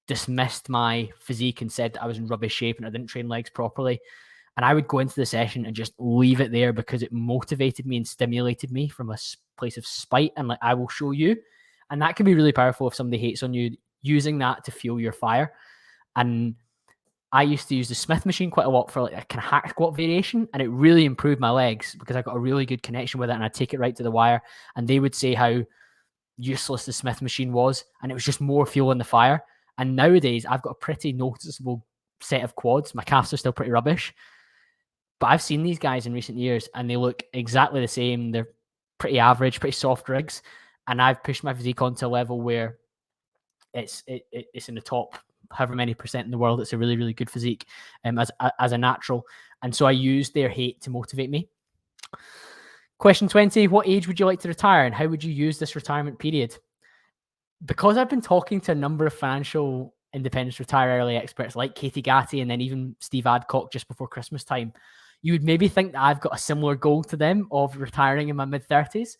dismissed my physique and said that I was in rubbish shape and I didn't train legs properly. And I would go into the session and just leave it there because it motivated me and stimulated me from a place of spite and like, I will show you. And that can be really powerful if somebody hates on you, using that to fuel your fire. And I used to use the Smith machine quite a lot for like a kind of hack squat variation, and it really improved my legs because I got a really good connection with it, and I'd take it right to the wire. And they would say how useless the Smith machine was, and it was just more fuel in the fire. And nowadays, I've got a pretty noticeable set of quads. My calves are still pretty rubbish, but I've seen these guys in recent years, and they look exactly the same. They're pretty average, pretty soft rigs. And I've pushed my physique onto a level where it's in the top however many percent in the world. It's a really, really good physique as a natural. And so I use their hate to motivate me. Question 20, what age would you like to retire, and how would you use this retirement period? Because I've been talking to a number of financial independence retire early experts like Katie Gatti and then even Steve Adcock just before Christmas time, you would maybe think that I've got a similar goal to them of retiring in my mid-30s.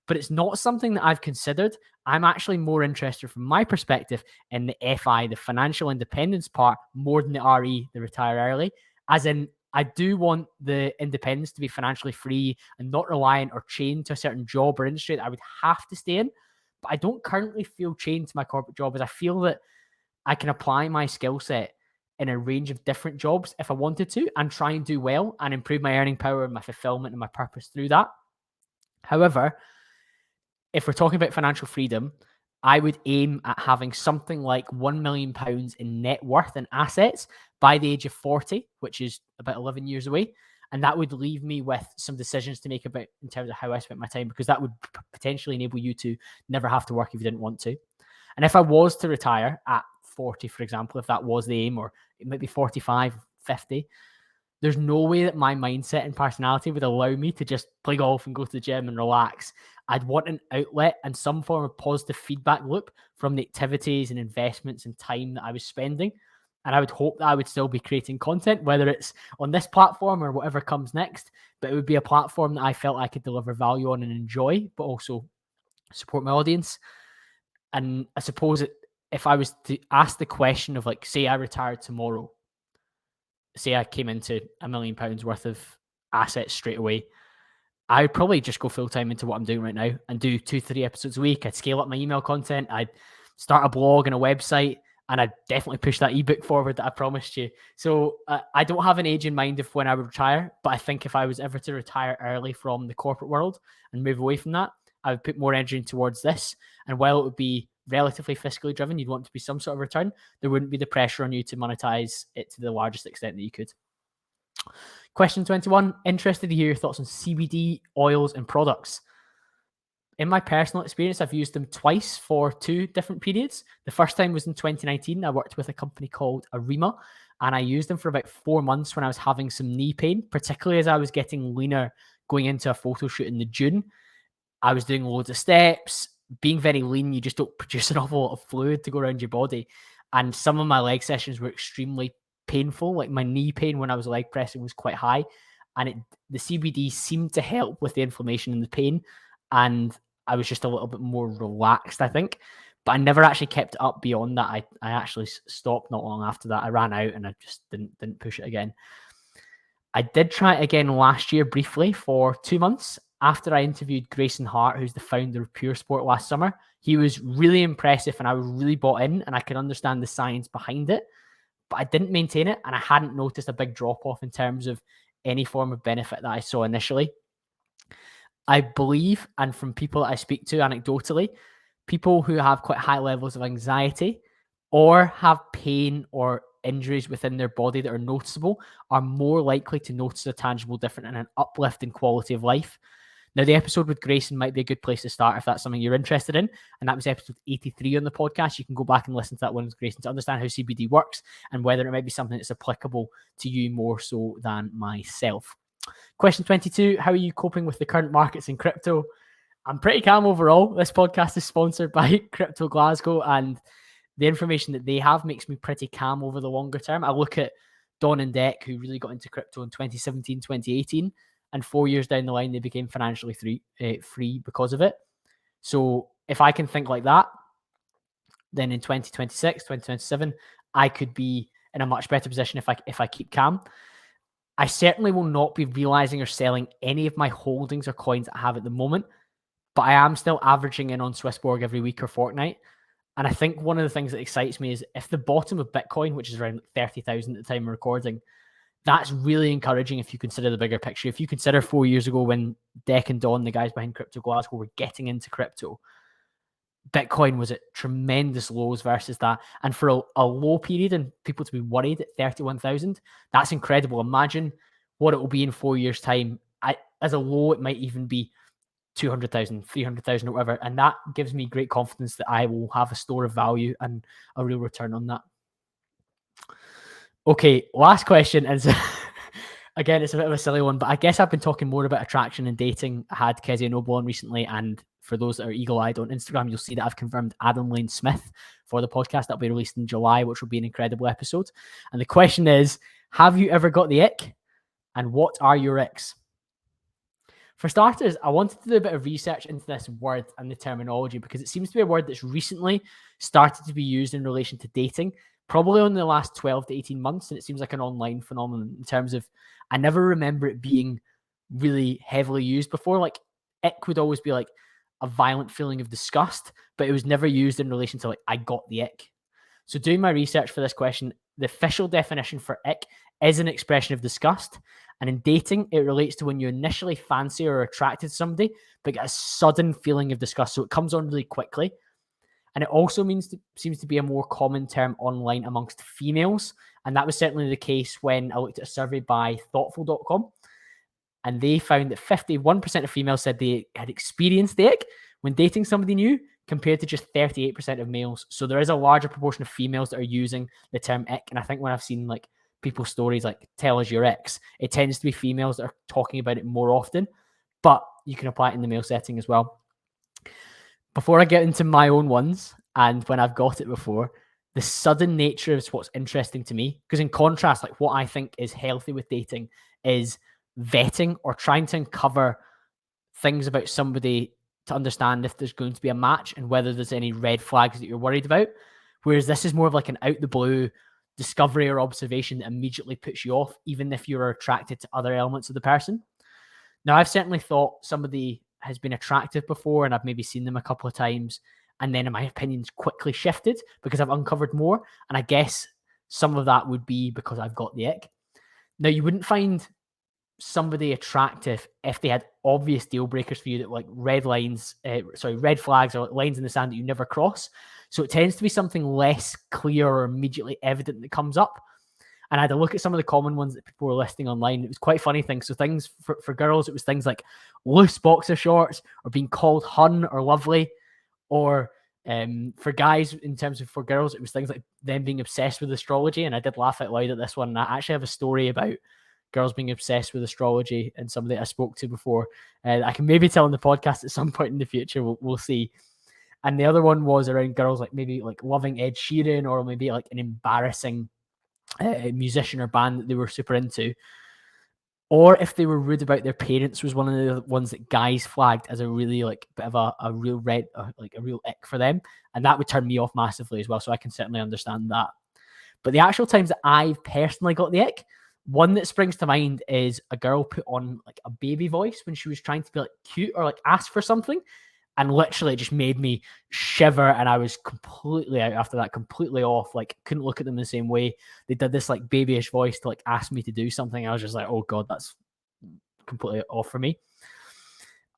But it's not something that I've considered. I'm actually more interested from my perspective in the FI, the financial independence part, more than the RE, the retire early. As in, I do want the independence to be financially free and not reliant or chained to a certain job or industry that I would have to stay in. But I don't currently feel chained to my corporate job, as I feel that I can apply my skill set in a range of different jobs if I wanted to, and try and do well and improve my earning power and my fulfillment and my purpose through that. However, if we're talking about financial freedom, I would aim at having something like £1 million in net worth and assets by the age of 40, which is about 11 years away. And that would leave me with some decisions to make about in terms of how I spent my time, because that would potentially enable you to never have to work if you didn't want to. And if I was to retire at 40, for example, if that was the aim, or it might be 45, 50, there's no way that my mindset and personality would allow me to just play golf and go to the gym and relax. I'd want an outlet and some form of positive feedback loop from the activities and investments and time that I was spending. And I would hope that I would still be creating content, whether it's on this platform or whatever comes next. But it would be a platform that I felt I could deliver value on and enjoy, but also support my audience. And I suppose if I was to ask the question of, like, say I retired tomorrow, say I came into £1 million worth of assets straight away, I'd probably just go full time into what I'm doing right now and do 2-3 episodes a week. I'd scale up my email content. I'd start a blog and a website, and I'd definitely push that ebook forward that I promised you. So I don't have an age in mind of when I would retire, but I think if I was ever to retire early from the corporate world and move away from that, I would put more energy towards this. And while it would be relatively fiscally driven, you'd want to be some sort of return, there wouldn't be the pressure on you to monetize it to the largest extent that you could. Question 21, interested to hear your thoughts on CBD, oils, and products. In my personal experience, I've used them twice for 2 different periods. The first time was in 2019. I worked with a company called Arima, and I used them for about 4 months when I was having some knee pain, particularly as I was getting leaner going into a photo shoot in the June. I was doing loads of steps. Being very lean, you just don't produce an awful lot of fluid to go around your body. And some of my leg sessions were extremely painful. Like my knee pain when I was leg pressing was quite high, and the CBD seemed to help with the inflammation and the pain, and I was just a little bit more relaxed, I think. But I never actually kept it up beyond that. I actually stopped not long after that. I ran out and I just didn't push it again. I did try it again last year briefly for 2 months after I interviewed Grayson Hart, who's the founder of Pure Sport, last summer. He was really impressive and I was really bought in, and I could understand the science behind it. But I didn't maintain it, and I hadn't noticed a big drop-off in terms of any form of benefit that I saw initially. I believe, and from people that I speak to anecdotally, people who have quite high levels of anxiety or have pain or injuries within their body that are noticeable are more likely to notice a tangible difference and an uplift in quality of life. Now, the episode with Grayson might be a good place to start if that's something you're interested in. And that was episode 83 on the podcast. You can go back and listen to that one with Grayson to understand how CBD works and whether it might be something that's applicable to you more so than myself. Question 22, how are you coping with the current markets in crypto? I'm pretty calm overall. This podcast is sponsored by Crypto Glasgow, and the information that they have makes me pretty calm over the longer term. I look at Donald and Dec, who really got into crypto in 2017, 2018. And 4 years down the line, they became financially free because of it. So if I can think like that, then in 2026, 2027, I could be in a much better position if I keep calm. I certainly will not be realizing or selling any of my holdings or coins I have at the moment, but I am still averaging in on Swissborg every week or fortnight. And I think one of the things that excites me is if the bottom of Bitcoin, which is around 30,000 at the time of recording, that's really encouraging if you consider the bigger picture. If you consider 4 years ago when Dec and Don, the guys behind Crypto Glasgow, were getting into crypto, Bitcoin was at tremendous lows versus that. And for a low period and people to be worried at 31,000, that's incredible. Imagine what it will be in 4 years' time. As a low, it might even be 200,000, 300,000 or whatever. And that gives me great confidence that I will have a store of value and a real return on that. Okay, last question is, again, it's a bit of a silly one, but I guess I've been talking more about attraction and dating. I had Kezia Noble on recently, and for those that are eagle-eyed on Instagram, you'll see that I've confirmed Adam Lane Smith for the podcast. That'll be released in July, which will be an incredible episode. And the question is, have you ever got the ick? And what are your icks? For starters, I wanted to do a bit of research into this word and the terminology because it seems to be a word that's recently started to be used in relation to dating, probably in the last 12 to 18 months. And it seems like an online phenomenon in terms of, I never remember it being really heavily used before. Like, ick would always be like a violent feeling of disgust, but it was never used in relation to like, I got the ick. So doing my research for this question, the official definition for ick is an expression of disgust. And in dating, it relates to when you initially fancy or are attracted to somebody, but get a sudden feeling of disgust. So it comes on really quickly. And it also seems to be a more common term online amongst females. And that was certainly the case when I looked at a survey by thoughtful.com. And they found that 51% of females said they had experienced the ick when dating somebody new, compared to just 38% of males. So there is a larger proportion of females that are using the term ick. And I think when I've seen like people's stories like tell us your Icks, it tends to be females that are talking about it more often, but you can apply it in the male setting as well. Before I get into my own ones and when I've got it before, the sudden nature is what's interesting to me. Because in contrast, like what I think is healthy with dating is vetting or trying to uncover things about somebody to understand if there's going to be a match and whether there's any red flags that you're worried about. Whereas this is more of like an out the blue discovery or observation that immediately puts you off, even if you're attracted to other elements of the person. Now, I've certainly thought somebody has been attractive before and I've maybe seen them a couple of times. And then my opinions quickly shifted because I've uncovered more. And I guess some of that would be because I've got the ick. Now, you wouldn't find somebody attractive if they had obvious deal breakers for you that like red flags or lines in the sand that you never cross. So it tends to be something less clear or immediately evident that comes up. And I had a look at some of the common ones that people were listing online. It was quite funny things. So things for girls, it was things like loose boxer shorts or being called hun or lovely. Or for guys, in terms of for girls, it was things like them being obsessed with astrology. And I did laugh out loud at this one. And I actually have a story about girls being obsessed with astrology and somebody I spoke to before. I can maybe tell on the podcast at some point in the future. We'll see. And the other one was around girls like maybe like loving Ed Sheeran or maybe like an embarrassing musician or band that they were super into. Or if they were rude about their parents was one of the ones that guys flagged as a really like bit of a real red, like a real ick for them. And that would turn me off massively as well. So I can certainly understand that. But the actual times that I've personally got the ick, one that springs to mind is a girl put on like a baby voice when she was trying to be like cute or like ask for something. And literally it just made me shiver. And I was completely out after that, completely off. Like couldn't look at them the same way. They did this like babyish voice to like ask me to do something. I was just like, oh God, that's completely off for me.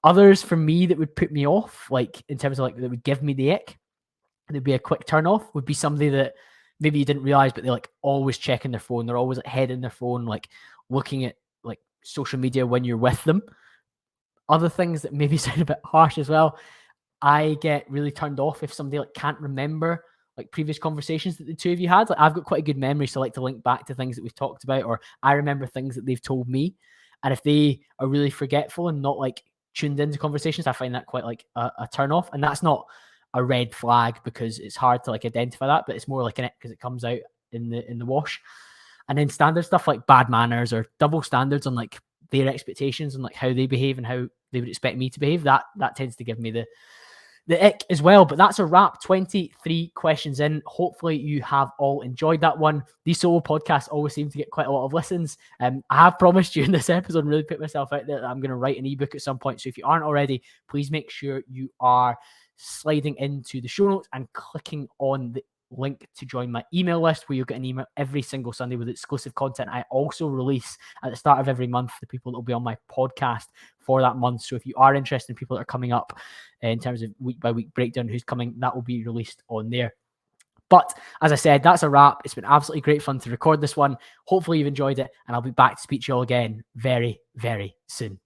Others for me that would put me off, like in terms of like that would give me the ick, and it'd be a quick turn off, would be somebody that maybe you didn't realize, but they're like always checking their phone. They're always like head in their phone, like looking at like social media when you're with them. Other things that maybe sound a bit harsh as well. I get really turned off if somebody like can't remember like previous conversations that the two of you had. Like I've got quite a good memory, so I like to link back to things that we've talked about, or I remember things that they've told me. And if they are really forgetful and not like tuned into conversations, I find that quite like a turn off. And that's not a red flag because it's hard to like identify that, but it's more like an it because it comes out in the wash. And then standard stuff like bad manners or double standards on like their expectations and like how they behave and how they would expect me to behave, that tends to give me the ick as well. But that's a wrap. 23 questions in. Hopefully you have all enjoyed that one. These solo podcasts always seem to get quite a lot of listens. I have promised you in this episode and really put myself out there that I'm going to write an ebook at some point. So if you aren't already, please make sure you are sliding into the show notes and clicking on the link to join my email list, where you'll get an email every single Sunday with exclusive content I also release at the start of every month, the people that will be on my podcast for that month. So if you are interested in people that are coming up in terms of week by week breakdown, who's coming, that will be released on there. But as I said, that's a wrap. It's been absolutely great fun to record this one. Hopefully you've enjoyed it, and I'll be back to speak to you all again very, very soon.